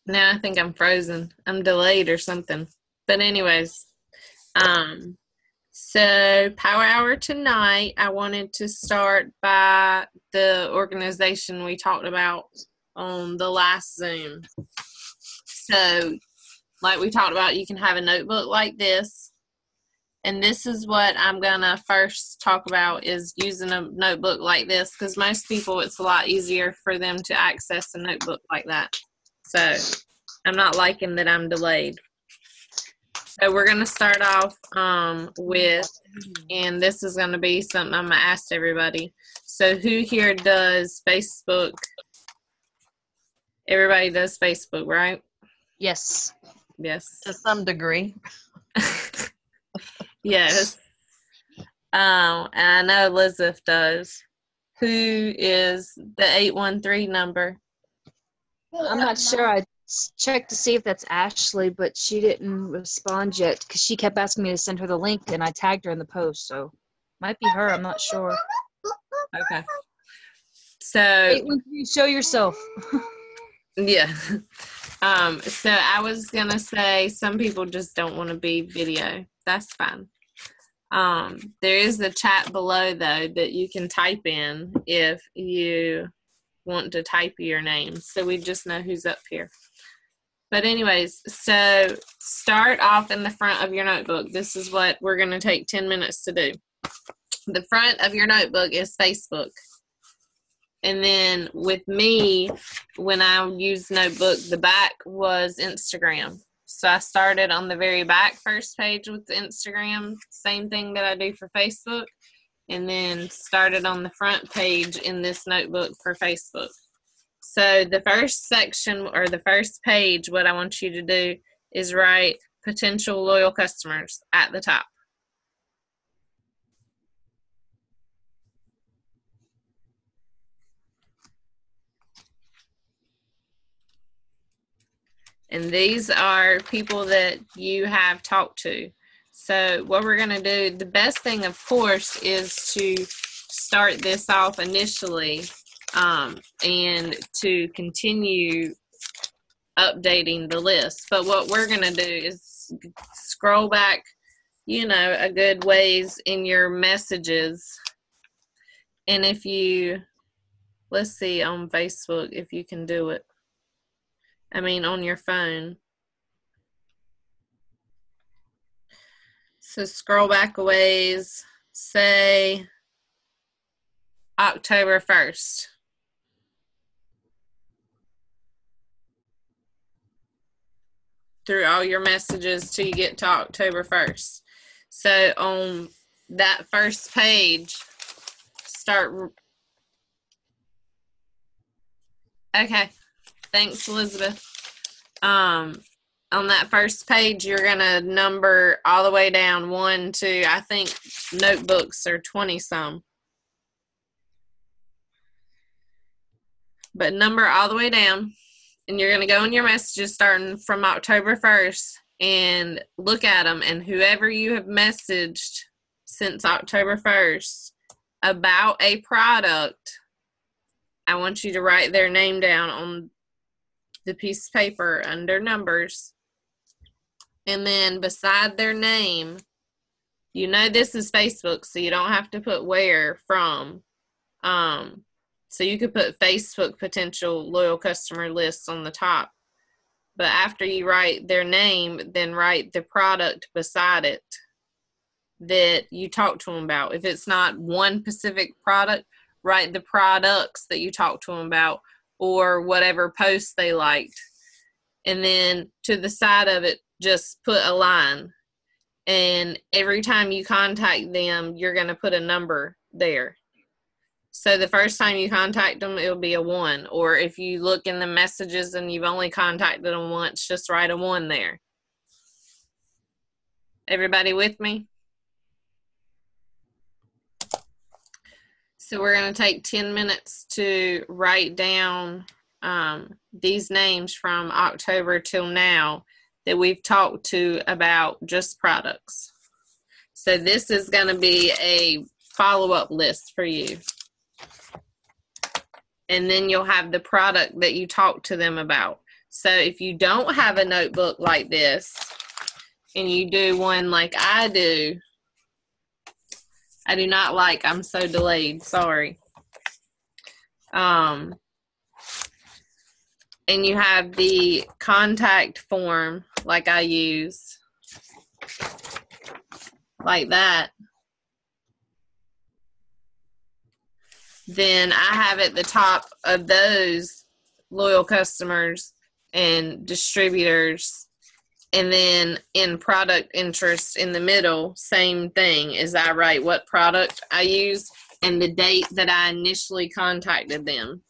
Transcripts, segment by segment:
Now I think I'm frozen. I'm delayed or something. But anyways, so Power Hour tonight, I wanted to start by the organization we talked about on the last Zoom. So, like we talked about, you can have a notebook like this. And this is what I'm going to first talk about is using a notebook like this, because most people, it's a lot easier for them to access a notebook like that. So I'm not liking that I'm delayed. So we're going to start off with, and this is going to be something I'm going to ask everybody. So who here does Facebook? Everybody does Facebook, right? Yes. Yes. To some degree. Yes. And I know Elizabeth does. Who is the 813 number? I'm not sure. I checked to see if that's Ashley, but she didn't respond yet because she kept asking me to send her the link, and I tagged her in the post. So might be her. I'm not sure. Okay. So 813, show yourself. yeah. So I was gonna say some people just don't want to be video. That's fine. There is the chat below though that you can type in if you want to type your name, so we just know who's up here. But anyways, so start off in the front of your notebook. This is what we're going to take 10 minutes to do. The front of your notebook is Facebook. And then with me, when I used notebook, the back was Instagram. So I started on the very back first page with the Instagram, same thing that I do for Facebook, and then started on the front page in this notebook for Facebook. So the first section or the first page, what I want you to do is write potential loyal customers at the top. And these are people that you have talked to. So what we're going to do, the best thing, of course, is to start this off initially and to continue updating the list. But what we're going to do is scroll back, a good ways in your messages. And if you, let's see on Facebook if you can do it. On your phone. So scroll back a ways, say October 1st. Through all your messages till you get to October 1st. So on that first page, start. Okay. Thanks, Elizabeth. On that first page, you're going to number all the way down 1 to, I think, notebooks are 20 some. But number all the way down. And you're going to go in your messages starting from October 1st and look at them. And whoever you have messaged since October 1st about a product, I want you to write their name down on the piece of paper under numbers. And then beside their name, this is Facebook, so you don't have to put where from. So you could put Facebook potential loyal customer lists on the top. But after you write their name, then write the product beside it that you talked to them about. If it's not one specific product, write the products that you talked to them about or whatever post they liked. And then to the side of it, just put a line. And every time you contact them, you're going to put a number there. So the first time you contact them, it'll be a 1. Or if you look in the messages and you've only contacted them once, just write a 1 there. Everybody with me? So we're going to take 10 minutes to write down these names from October till now that we've talked to about just products. So this is going to be a follow-up list for you. And then you'll have the product that you talked to them about. So if you don't have a notebook like this and you do one like I do not like, I'm so delayed, sorry. And you have the contact form like I use, like that. Then I have at the top of those loyal customers and distributors, and then in product interest in the middle, same thing, is I write what product I use and the date that I initially contacted them.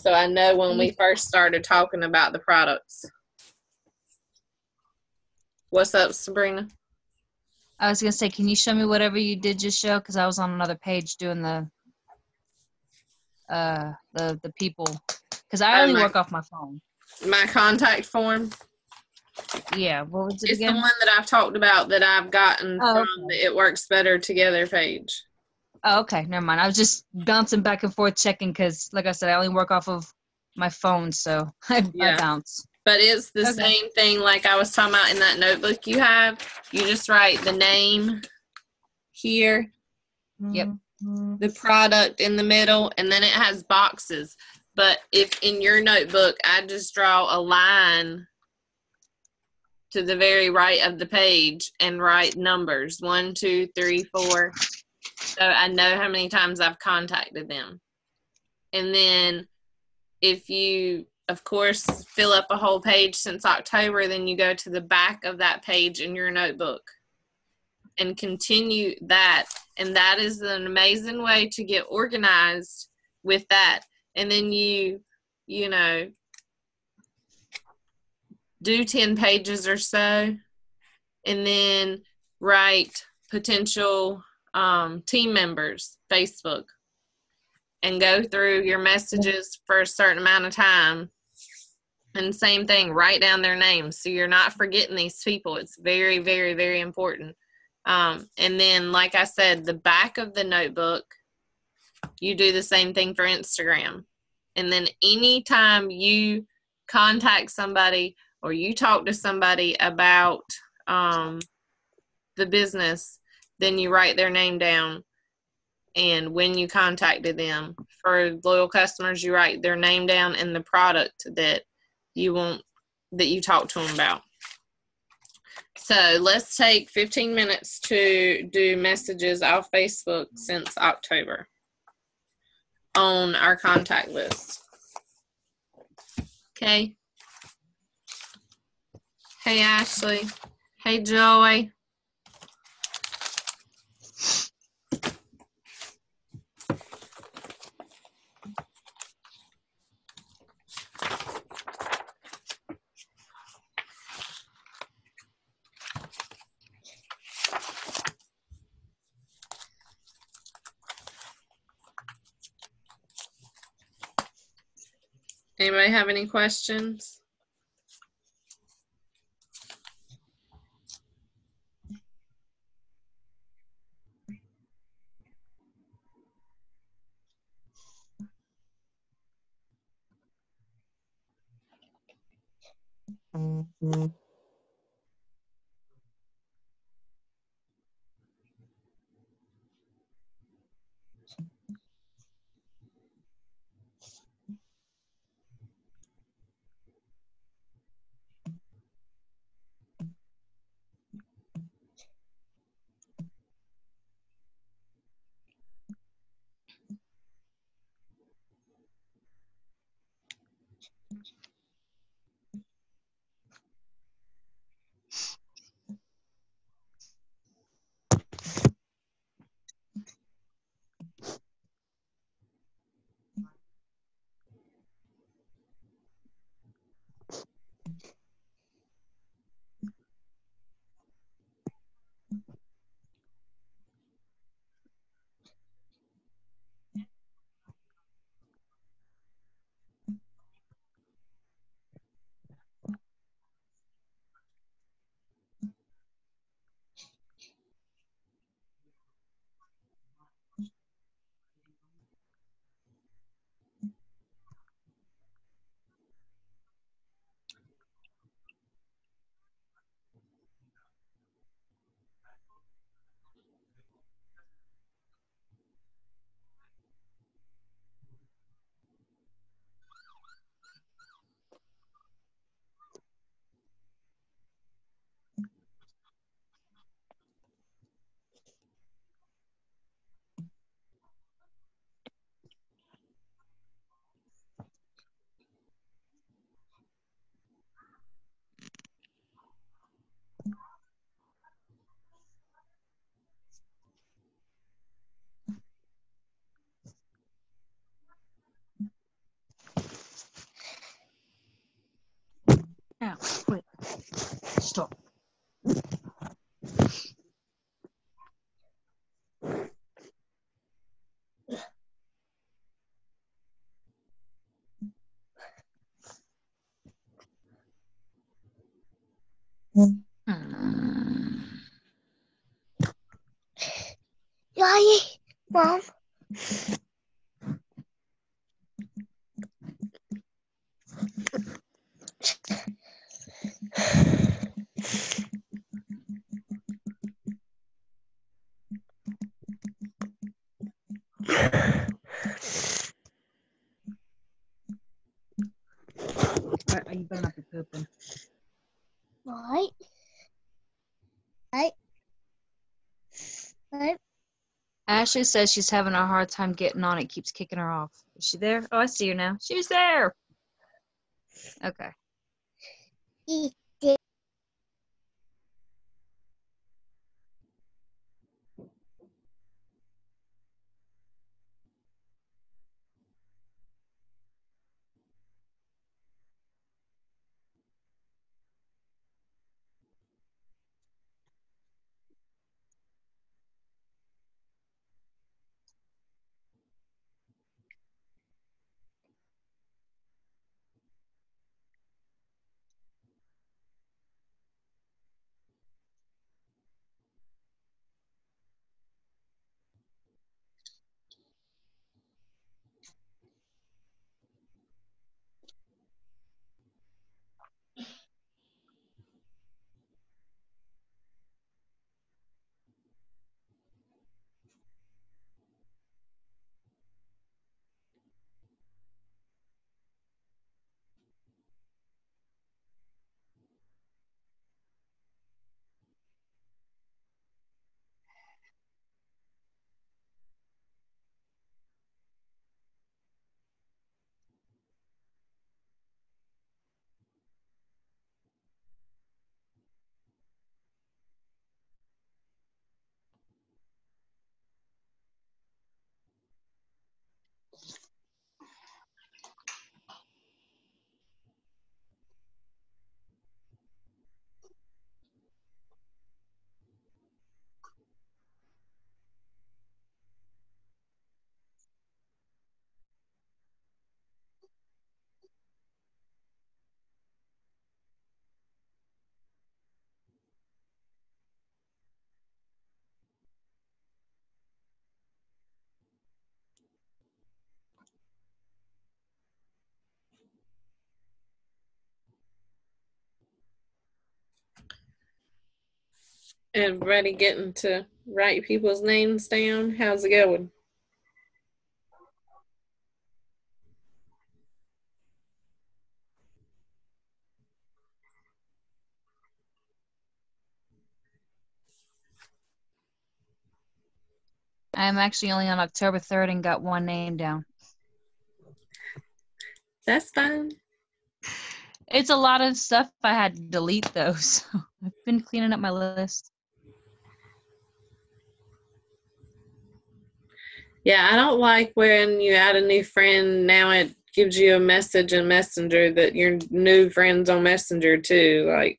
So I know when we first started talking about the products. What's up, Sabrina? I was gonna say, can you show me whatever you did just show? Because I was on another page doing the people. Because I only work off my phone. My contact form? Yeah, what was it It's again? the one that I've talked about that I've gotten from the It Works Better Together page. Oh, okay, never mind. I was just bouncing back and forth checking because, like I said, I only work off of my phone, so I bounce. But it's the same thing like I was talking about in that notebook you have. You just write the name here. Yep. The product in the middle, and then it has boxes. But if in your notebook, I just draw a line to the very right of the page and write numbers 1, 2, 3, 4. So I know how many times I've contacted them. And then if you, of course, fill up a whole page since October, then you go to the back of that page in your notebook and continue that. And that is an amazing way to get organized with that. And then you know, do 10 pages or so, and then write potential team members, Facebook, and go through your messages for a certain amount of time. And same thing, write down their names so you're not forgetting these people. It's very, very, very important. And then, like I said, the back of the notebook, you do the same thing for Instagram. And then anytime you contact somebody or you talk to somebody about the business, then you write their name down and when you contacted them. For loyal customers, you write their name down and the product that you want, that you talk to them about. So let's take 15 minutes to do messages off Facebook since October on our contact list. Okay. Hey, Ashley. Hey, Joy. Anybody have any questions? Daddy, Mom. You better not be pooping. Right. Right. Right. Ashley says she's having a hard time getting on. It keeps kicking her off. Is she there? Oh, I see her now. She's there. Okay. Eat. Everybody getting to write people's names down? How's it going? I'm actually only on October 3rd and got one name down. That's fine. It's a lot of stuff I had to delete, though, so I've been cleaning up my list. Yeah, I don't like when you add a new friend, now it gives you a message in Messenger that your new friend's on Messenger too. Like,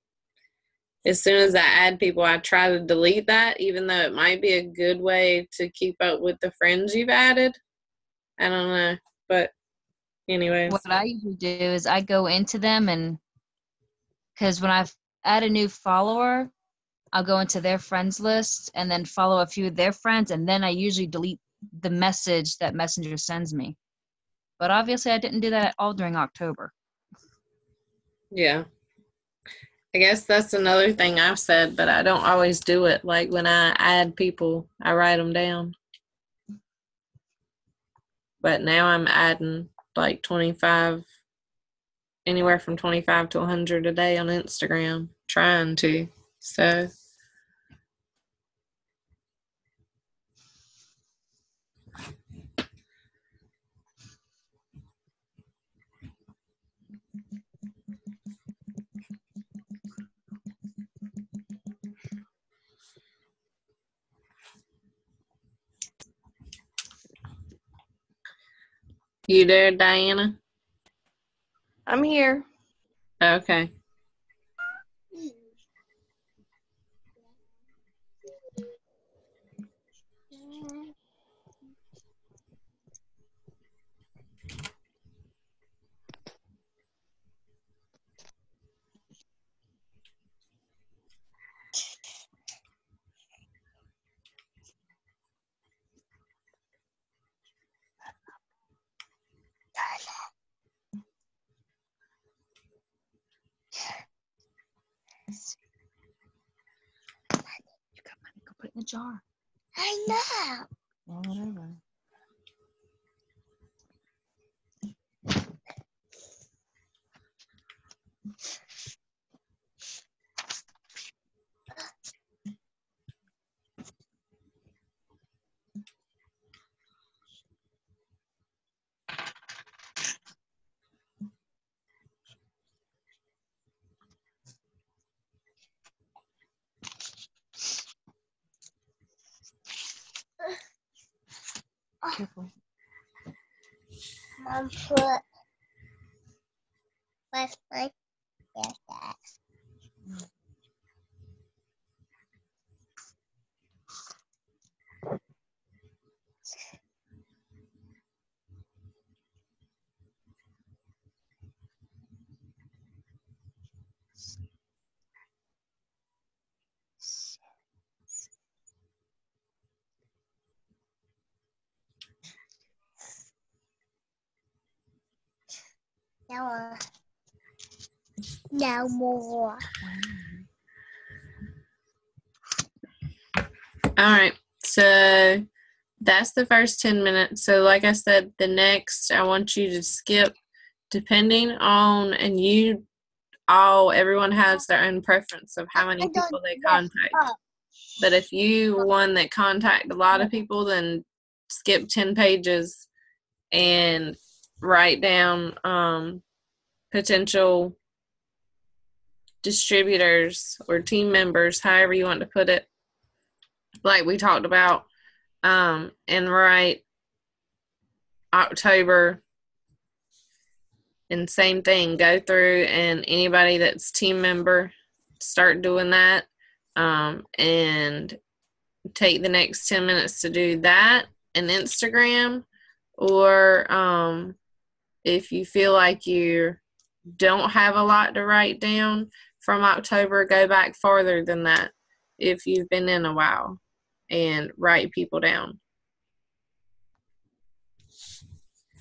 as soon as I add people, I try to delete that, even though it might be a good way to keep up with the friends you've added. I don't know. But anyways. What I usually do is I go into them, and because when I add a new follower, I'll go into their friends list and then follow a few of their friends, and then I usually delete the message that Messenger sends me. But obviously I didn't do that at all during October. Yeah. I guess that's another thing I've said, but I don't always do it. Like when I add people, I write them down. But now I'm adding like 25, anywhere from 25 to 100 a day on Instagram, trying to. So. You there, Diana? I'm here. Okay. You got money, go put it in the jar. I know. Well, whatever. Careful. Mom put what's my that. No, no more. All right. So that's the first 10 minutes. So like I said, the next I want you to skip depending on, and everyone has their own preference of how many people they contact. But if you one that contact a lot of people, then skip 10 pages and write down potential distributors or team members, however you want to put it, like we talked about, and write October. And same thing, go through and anybody that's team member, start doing that, and take the next 10 minutes to do that and Instagram. Or if you feel like you don't have a lot to write down from October, go back farther than that if you've been in a while and write people down.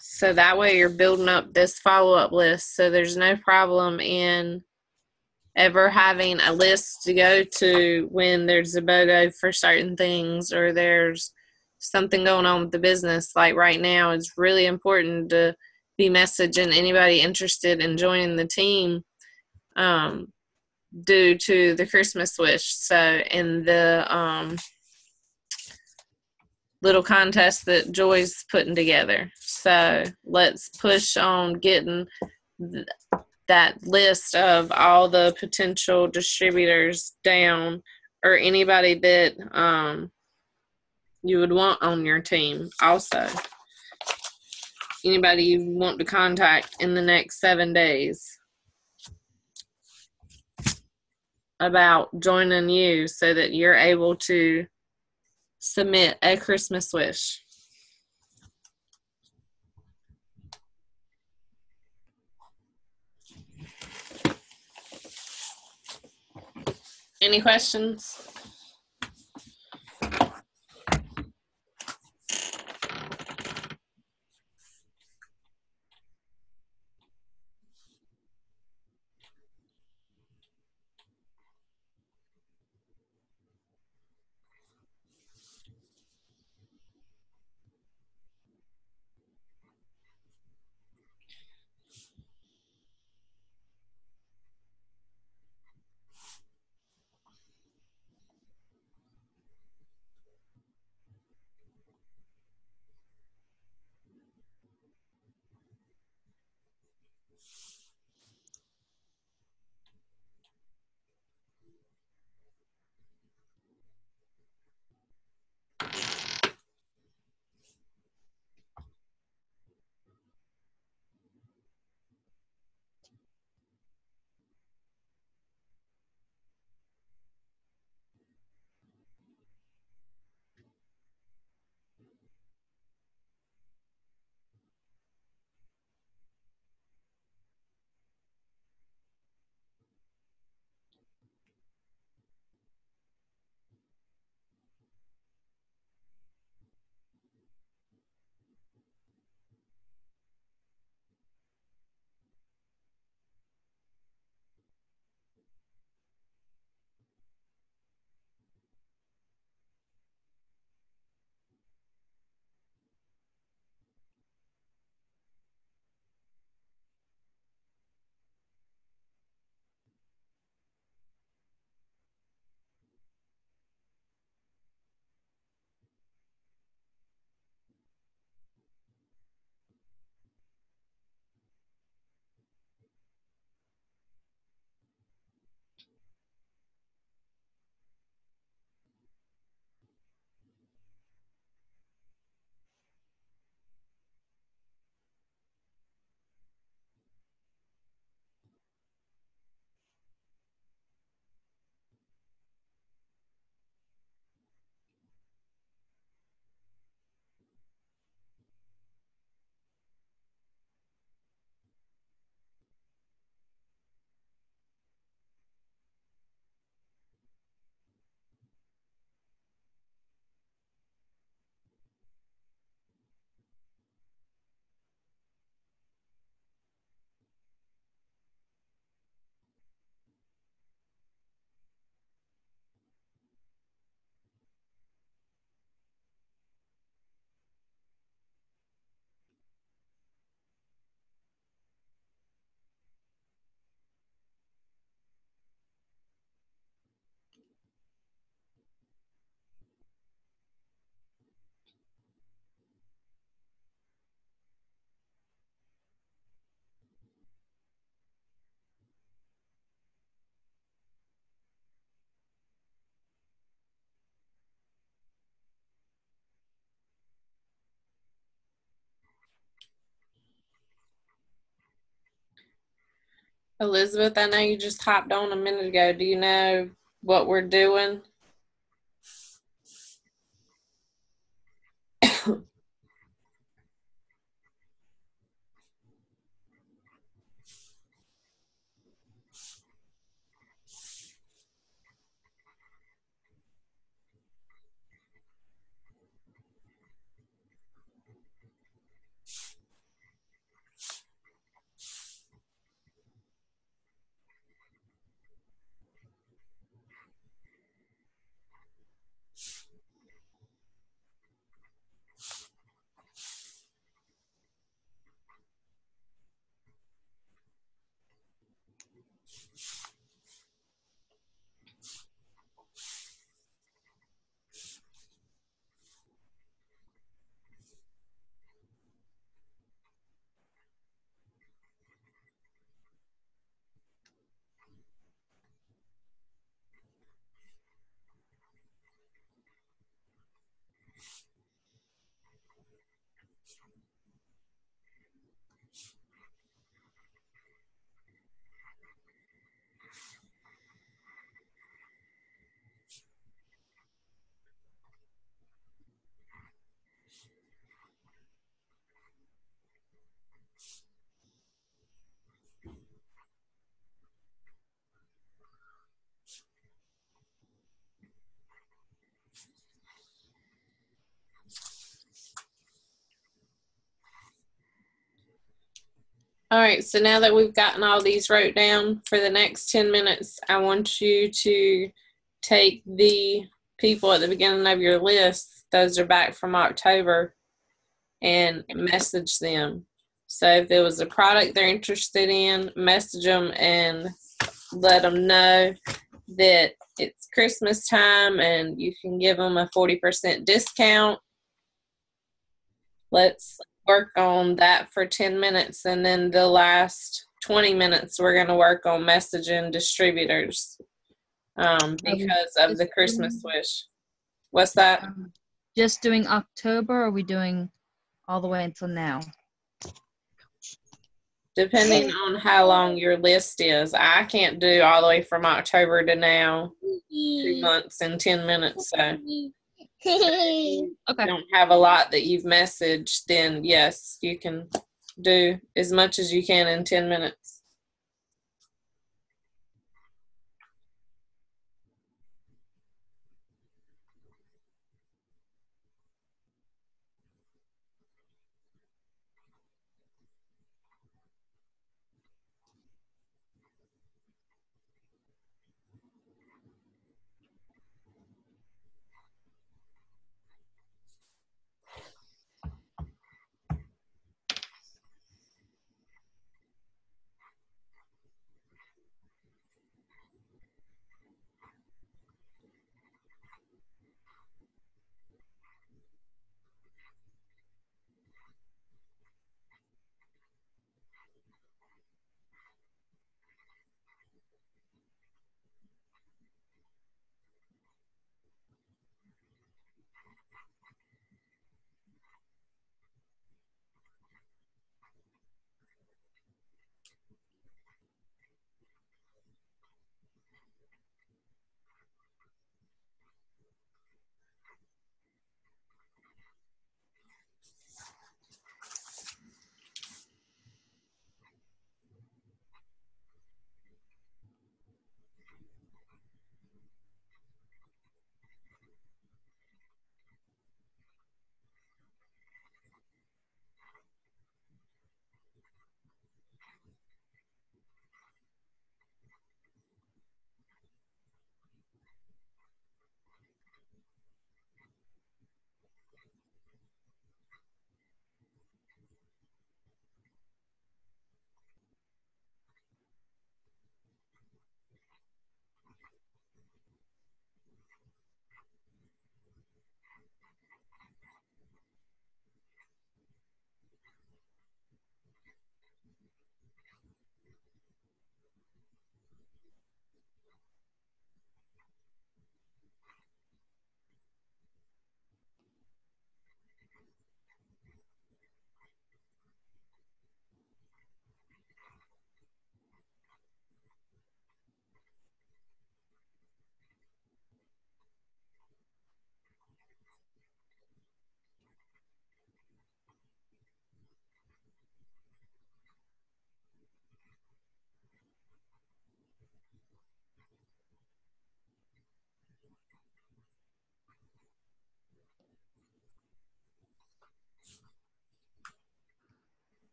So that way you're building up this follow-up list, so there's no problem in ever having a list to go to when there's a BOGO for certain things or there's something going on with the business. Like right now, it's really important to be messaging anybody interested in joining the team due to the Christmas wish. So in the little contest that Joy's putting together. So let's push on getting that list of all the potential distributors down, or anybody that you would want on your team. Also, anybody you want to contact in the next 7 days about joining you so that you're able to submit a Christmas wish. Any questions? Elizabeth, I know you just hopped on a minute ago. Do you know what we're doing? All right, so now that we've gotten all these wrote down, for the next 10 minutes, I want you to take the people at the beginning of your list, those are back from October, and message them. So if it was a product they're interested in, message them and let them know that it's Christmas time and you can give them a 40% discount. Let's work on that for 10 minutes, and then the last 20 minutes we're going to work on messaging distributors because of the Christmas wish. What's that? Just doing October, or are we doing all the way until now? Depending on how long your list is. I can't do all the way from October to now, 2 months and 10 minutes. So if you don't have a lot that you've messaged, then yes, you can do as much as you can in 10 minutes.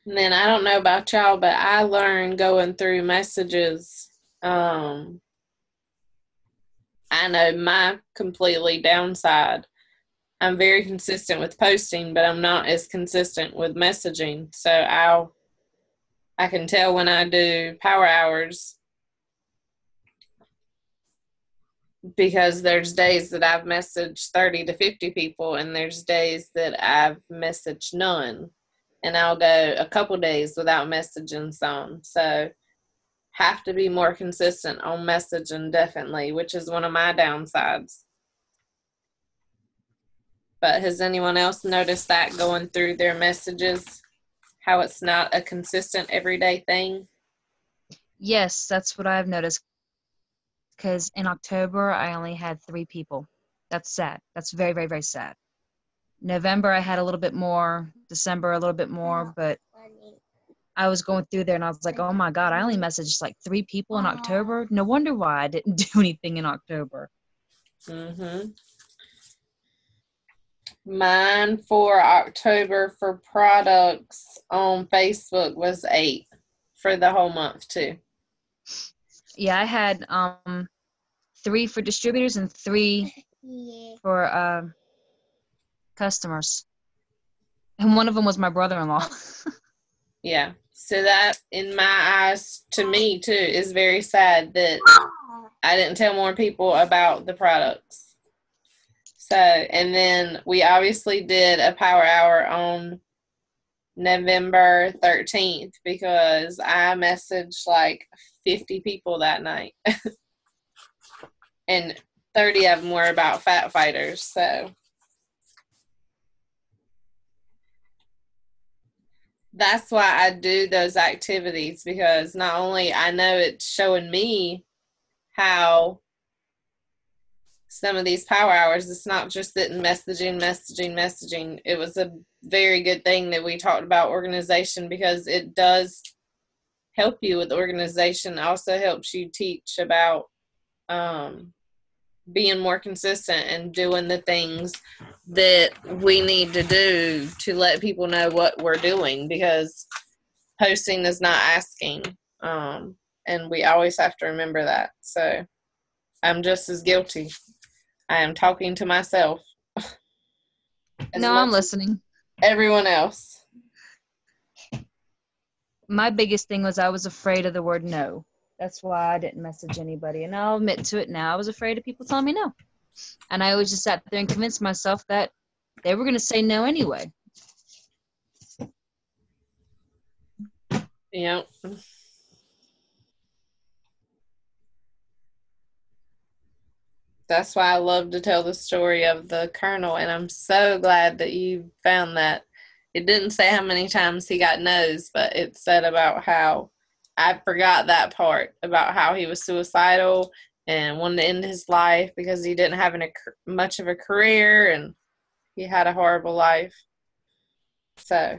And then I don't know about y'all, but I learned going through messages. I know my completely downside. I'm very consistent with posting, but I'm not as consistent with messaging. So I can tell when I do power hours because there's days that I've messaged 30 to 50 people, and there's days that I've messaged none. And I'll go a couple days without messaging some. So have to be more consistent on messaging, definitely, which is one of my downsides. But has anyone else noticed that going through their messages, how it's not a consistent everyday thing? Yes, that's what I've noticed. Because in October, I only had 3 people. That's sad. That's very, very, very sad. November, I had a little bit more. December, a little bit more. But I was going through there and I was like, oh my God, I only messaged like 3 people in October. No wonder why I didn't do anything in October. Mm-hmm. Mine for October for products on Facebook was 8 for the whole month too. Yeah, I had 3 for distributors and 3 for customers. And one of them was my brother-in-law. Yeah. So that, in my eyes, to me too, is very sad that I didn't tell more people about the products. So, and then we obviously did a power hour on November 13th because I messaged like 50 people that night. And 30 of them were about fat fighters. So that's why I do those activities, because not only I know it's showing me how some of these power hours, it's not just sitting messaging. It was a very good thing that we talked about organization, because it does help you with organization. It also helps you teach about being more consistent and doing the things that we need to do to let people know what we're doing, because posting is not asking. And we always have to remember that. So I'm just as guilty. I am talking to myself. No, I'm listening. Everyone else. My biggest thing was I was afraid of the word no. That's why I didn't message anybody. And I'll admit to it now. I was afraid of people telling me no. And I always just sat there and convinced myself that they were going to say no anyway. Yep. That's why I love to tell the story of the Colonel, and I'm so glad that you found that. It didn't say how many times he got no's, but it said about how, I forgot that part, about how he was suicidal and wanted to end his life because he didn't have much of a career and he had a horrible life. So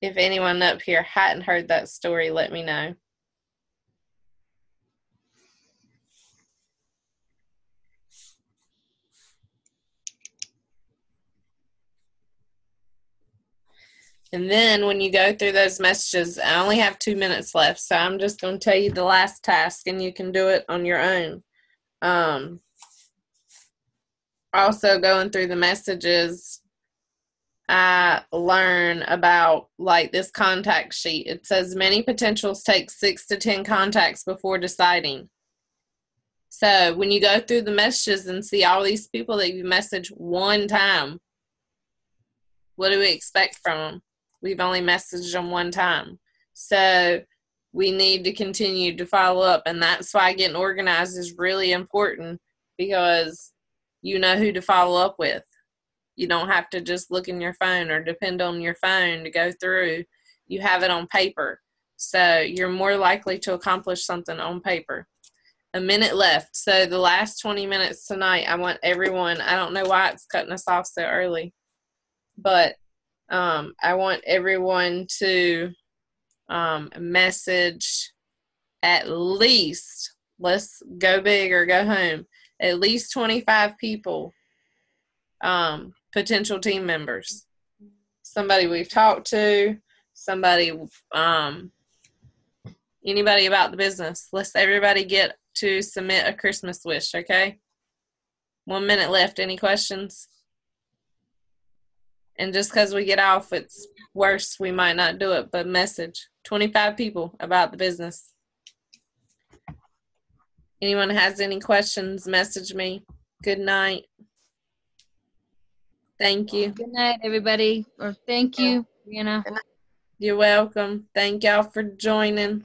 if anyone up here hadn't heard that story, let me know. And then when you go through those messages, I only have 2 minutes left, so I'm just going to tell you the last task, and you can do it on your own. Also, going through the messages, I learn about like this contact sheet. It says many potentials take 6 to 10 contacts before deciding. So when you go through the messages and see all these people that you message one time, what do we expect from them? We've only messaged them one time. So we need to continue to follow up. And that's why getting organized is really important, because you know who to follow up with. You don't have to just look in your phone or depend on your phone to go through. You have it on paper. So you're more likely to accomplish something on paper. A minute left. So the last 20 minutes tonight, I want everyone, I don't know why it's cutting us off so early, but I want everyone to message at least, let's go big or go home, at least 25 people, potential team members. Somebody we've talked to, somebody, anybody about the business. Let's everybody get to submit a Christmas wish, okay? 1 minute left. Any questions? And just because we get off, it's worse. We might not do it, but message 25 people about the business. Anyone has any questions, message me. Good night. Thank you. Good night, everybody. Or thank you, Brianna. You're welcome. Thank y'all for joining.